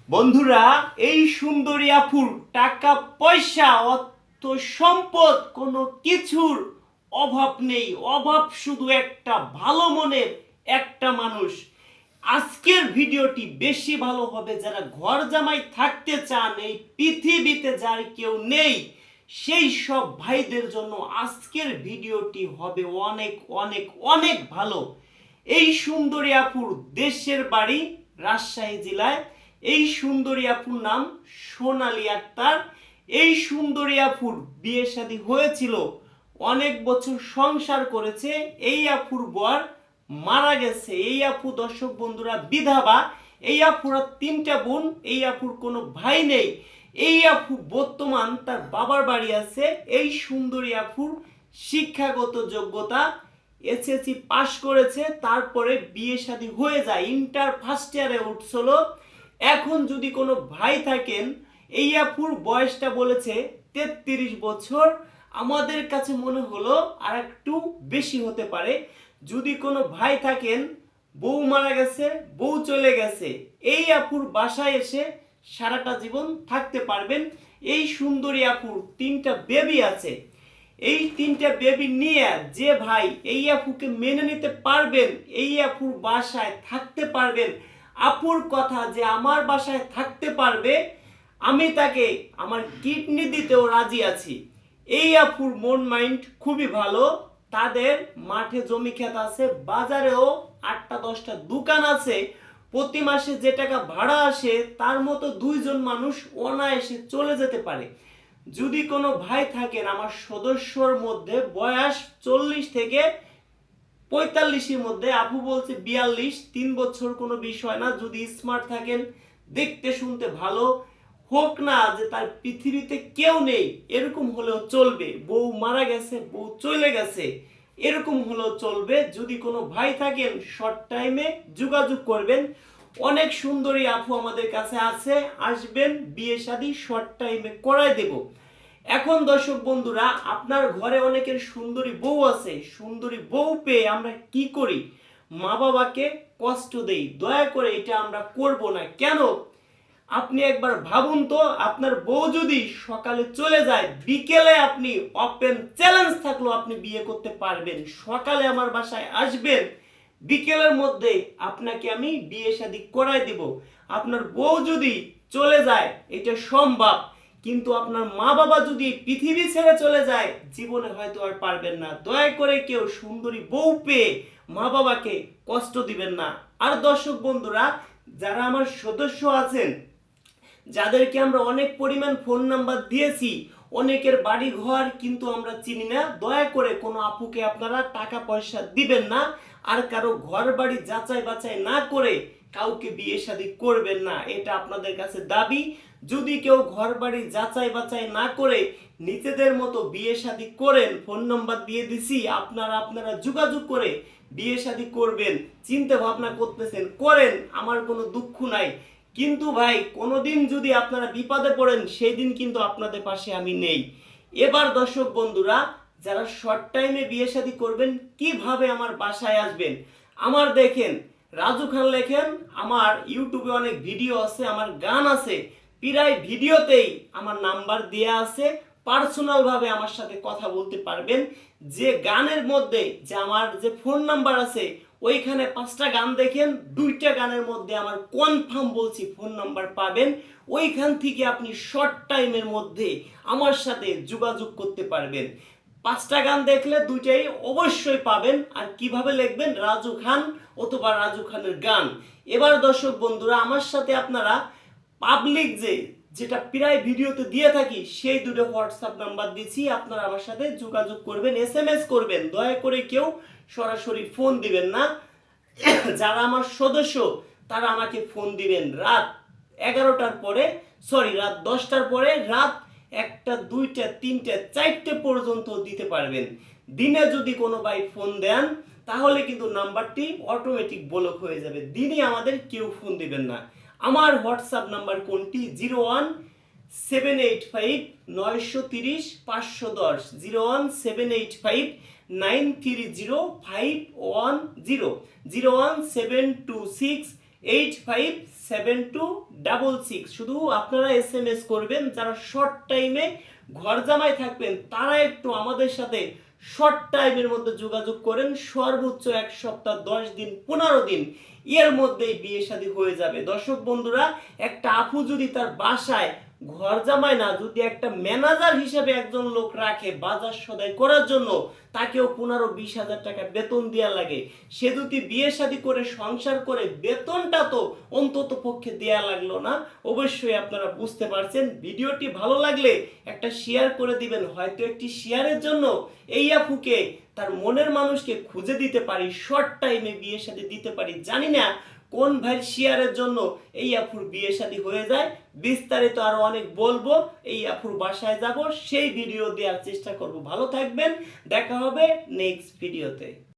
বন্ধুরা, এই সুন্দরী আপুর টাকা পয়সা অর্থ সম্পদ কোনো কিছুর অভাব নেই। অভাব শুধু একটা ভালো মনের একটা মানুষ। আজকের ভিডিওটি বেশি ভালো হবে যারা ঘর জামাই থাকতে চান, এই পৃথিবীতে যার কেউ নেই সেই সব ভাইদের জন্য আজকের ভিডিওটি হবে অনেক অনেক অনেক ভালো। এই সুন্দরী আপুর দেশের বাড়ি রাজশাহী জেলায়। এই সুন্দরী আপুর নাম সোনালী আক্তার। এই সুন্দরী আপুর বিয়ে শাদী হয়েছিল, অনেক বছর সংসার করেছে। এই আপুর বর মারা গেছে। এই আপু, দর্শক বন্ধুরা, বিধবা। এই আপুর তিনটা বোন। এই আপুর কোনো ভাই নেই। এই আপু বর্তমান তার বাবার বাড়ি আছে। এই সুন্দরী আপুর শিক্ষাগত যোগ্যতা এসএসসি পাশ করেছে, তারপরে বিয়ে শাদী হয়ে যায়, ইন্টার ফার্স্ট ইয়ারে উঠছিল। এখন যদি কোনো ভাই থাকেন, এই আপুর বয়সটা বলেছে 33 বছর। আমাদের কাছে মনে হলো আর একটু বেশি হতে পারে। যদি কোনো ভাই থাকেন, বউ মারা গেছে, বউ চলে গেছে, এই আপুর বাসায় এসে সারাটা জীবন থাকতে পারবেন। এই সুন্দরী আপুর তিনটা বেবি আছে। এই তিনটা বেবি নিয়ে যে ভাই এই আপুকে মেনে নিতে পারবেন, এই আপুর বাসায় থাকতে পারবেন, আপুর কথা যে আমার বাসায় থাকতে পারবে, আমি তাকে আমার কিডনি দিতেও রাজি আছি। এই আপুর মন মাইন্ড খুবই ভালো। তাদের মাঠে জমি ক্ষেত আছে, বাজারেও 8টা-10টা দোকান আছে। প্রতি মাসে যে টাকা ভাড়া আসে তার মতো দুইজন মানুষ অনায়াসে চলে যেতে পারে। যদি কোনো ভাই থাকেন আমার সদস্যর মধ্যে বয়স 40 থেকে 45-এর মধ্যে, আপু বলছে 42, 3 বছর কোনো বিষয় না। যদি স্মার্ট থাকেন, দেখতে শুনতে ভালো, হোক না যে তার পৃথিবীতে কেউ নেই এরকম হলেও চলবে, বউ মারা গেছে, বউ চলে গেছে, এরকম হলেও চলবে। যদি কোনো ভাই থাকেন শর্ট টাইমে যোগাযোগ করবেন। অনেক সুন্দরী আপু আমাদের কাছে আছে, আসবেন, বিয়ে শাদী শর্ট টাইমে করায় দেব। এখন দর্শক বন্ধুরা, আপনার ঘরে অনেকের সুন্দরী বউ আছে। সুন্দরী বউ পেয়ে আমরা কি করি? মা বাবাকে কষ্ট দেই। দয়া করে এটা আমরা করব না। কেন? আপনি একবার ভাবুন তো, আপনার বউ যদি সকালে চলে যায়, বিকেলে আপনি ওপেন চ্যালেঞ্জ থাকলো আপনি বিয়ে করতে পারবেন। সকালে আমার বাসায় আসবেন, বিকেলের মধ্যে আপনাকে আমি বিয়ে শাদী করাই দিব। আপনার বউ যদি চলে যায় এটা সম্ভব, কিন্তু আপনার মা বাবা যদি পৃথিবী ছেড়ে চলে যায়, জীবনে হয়তো আর পারবেন না। দয়া করে কেউ সুন্দরী বউ পেয়ে মা বাবাকে কষ্ট দিবেন না। আর দর্শক বন্ধুরা, যারা আমার সদস্য আছেন, যাদেরকে আমরা অনেক পরিমাণ ফোন নাম্বার দিয়েছি, অনেকের বাড়ি ঘর কিন্তু আমরা চিনি না, দয়া করে কোনো আপুকে আপনারা টাকা পয়সা দিবেন না। আর কারো ঘর বাড়ি যাচাই বাছাই না করে কাউকে বিয়ে শাদী করবেন না, এটা আপনাদের কাছে দাবি। যদি কেউ ঘর বাড়ি যাচাই বাছাই না করে নিজেদের মতো বিয়ে শাদী করেন, ফোন নাম্বার দিয়ে দিছি, আপনারা যোগাযোগ করে বিয়ে শাদী করবেন, চিন্তা ভাবনা করতেছেন, করেন, আমার কোনো দুঃখ নাই। কিন্তু ভাই, কোনোদিন যদি আপনারা বিপদে পড়েন, সেই দিন কিন্তু আপনাদের পাশে আমি নেই। এবার দর্শক বন্ধুরা, যারা শর্ট টাইমে বিয়ে শাদী করবেন, কিভাবে আমার বাসায় আসবেন? আমার দেখেন, রাজু খান লেখেন, আমার ইউটিউবে অনেক ভিডিও আছে, আমার গান আছে, প্রায় ভিডিওতেই আমার নাম্বার দেয়া আছে। পার্সোনাল ভাবে আমার সাথে কথা বলতে পারবেন। যে গানের মধ্যে যে আমার যে ফোন নাম্বার আছে, ওইখানে 5টা গান দেখেন, 2টা গানের মধ্যে আমার কনফার্ম বলছি ফোন নাম্বার পাবেন। ওইখান থেকে আপনি শর্ট টাইমের মধ্যে আমার সাথে যোগাযোগ করতে পারবেন। 5টা গান দেখলে 2টাই অবশ্যই পাবেন। আর কিভাবে লিখবেন? রাজু খান অথবা রাজু খানের গান। এবার দর্শক বন্ধুরা, আমার সাথে আপনারা পাবলিক যেটা প্রায় ভিডিওতে দিয়ে থাকি, সেই দুটো হোয়াটসঅ্যাপ নাম্বার দিচ্ছি, আপনারা আমার সাথে যোগাযোগ করবেন, এসএমএস করবেন। দয়া করে কেউ সরাসরি ফোন দিবেন না। যারা আমার সদস্য তারা আমাকে ফোন দিবেন রাত 11টার পরে, সরি রাত 10টার পরে, রাত 1টা, 2টা, 3টা, 4টে পর্যন্ত দিতে পারবেন। দিনে যদি কোনো ভাই ফোন দেন, তাহলে কিন্তু নাম্বারটি অটোমেটিক ব্লক হয়ে যাবে। দিনে আমাদের কেউ ফোন দিবেন না। আমার হোয়াটসঅ্যাপ নাম্বার কোনটি? 01785 930 510, 01785 930 510, 0172685 7266। শুধু আপনারা SMS করবেন, যারা শর্ট টাইমে ঘর জামাই থাকবেন তারা একটু আমাদের সাথে শর্ট টাইমের মধ্যে যোগাযোগ করেন। সর্বোচ্চ 1 সপ্তাহ, 10 দিন, 15 দিন এর মধ্যেই বিয়ে শাদী হয়ে যাবে। দর্শক বন্ধুরা, একটা আপু যদি তার বাসায় ঘর জামাই না, যদি একটা ম্যানেজার হিসেবে একজন লোক রাখে বাজার সদাই করার জন্য, তাকেও 15-20 হাজার টাকা বেতন দেওয়া লাগে। সে যদি বিয়ে শাদী করে সংসার করে বেতনটা তো অন্তত পক্ষে দেয়া লাগলো না। অবশ্যই আপনারা বুঝতে পারছেন। ভিডিওটি ভালো লাগলে একটা শেয়ার করে দিবেন। হয়তো একটি শেয়ারের জন্য এই আপুকে তার মনের মানুষকে খুঁজে দিতে পারি, শর্ট টাইমে বিয়ে শাদী দিতে পারি। জানি না কোন ভাই শেয়ারের জন্য এই আপুর বিয়ে শাদী হয়ে যায়। বিস্তারিত আরো অনেক বলবো, এই আপুর বাসায় যাব, সেই ভিডিও দেওয়ার চেষ্টা করব। ভালো থাকবেন, দেখা হবে নেক্সট ভিডিওতে।